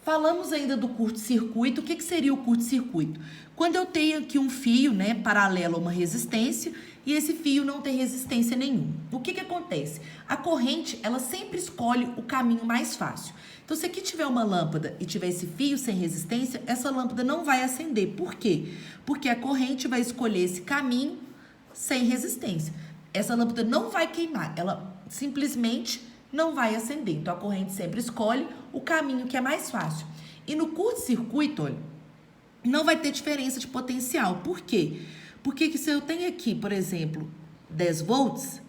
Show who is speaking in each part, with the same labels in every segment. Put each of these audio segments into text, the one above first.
Speaker 1: Falamos ainda do curto-circuito. O que seria o curto-circuito? Quando eu tenho aqui um fio, né, paralelo a uma resistência, e esse fio não tem resistência nenhuma. O que acontece? A corrente, ela sempre escolhe o caminho mais fácil. Então, se aqui tiver uma lâmpada e tiver esse fio sem resistência, essa lâmpada não vai acender. Por quê? Porque a corrente vai escolher esse caminho sem resistência. Essa lâmpada não vai queimar, ela simplesmente não vai acender. Então, a corrente sempre escolhe o caminho que é mais fácil. E no curto-circuito, olha, não vai ter diferença de potencial. Por quê? Porque se eu tenho aqui, por exemplo, 10 volts,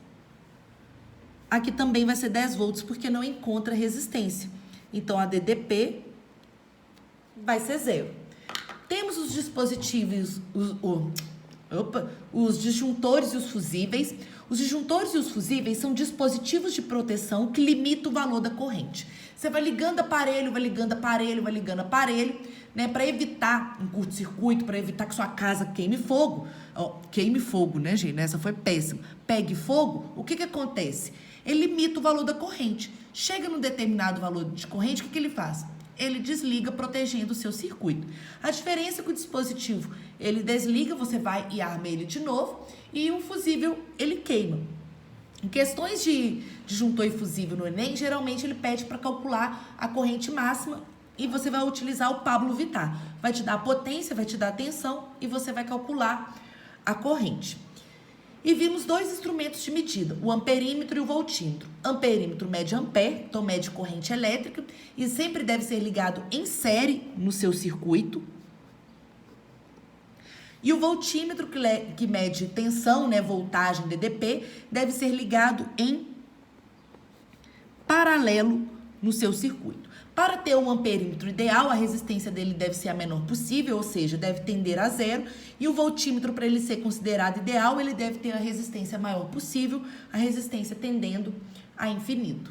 Speaker 1: aqui também vai ser 10 volts, porque não encontra resistência. Então, a DDP vai ser 0. Temos os dispositivos, os disjuntores e os fusíveis. Os disjuntores e os fusíveis são dispositivos de proteção que limitam o valor da corrente. Você vai ligando aparelho, vai ligando aparelho, vai ligando aparelho, né, para evitar um curto-circuito, para evitar que sua casa queime fogo. Queime fogo, né, gente? Essa foi péssima. Pegue fogo, o que acontece? Ele limita o valor da corrente. Chega num determinado valor de corrente, o que ele faz? Ele desliga, protegendo o seu circuito. A diferença é que o dispositivo, ele desliga, você vai e arma ele de novo, e o fusível, ele queima. Em questões de disjuntor e fusível no Enem, geralmente ele pede para calcular a corrente máxima e você vai utilizar o Pablo Vittar. Vai te dar a potência, vai te dar a tensão e você vai calcular a corrente. E vimos dois instrumentos de medida, o amperímetro e o voltímetro. Amperímetro mede ampere, então mede corrente elétrica e sempre deve ser ligado em série no seu circuito. E o voltímetro, que mede tensão, né, voltagem, DDP, deve ser ligado em paralelo no seu circuito. Para ter um amperímetro ideal, a resistência dele deve ser a menor possível, ou seja, deve tender a 0. E o voltímetro, para ele ser considerado ideal, ele deve ter a resistência maior possível, a resistência tendendo a infinito.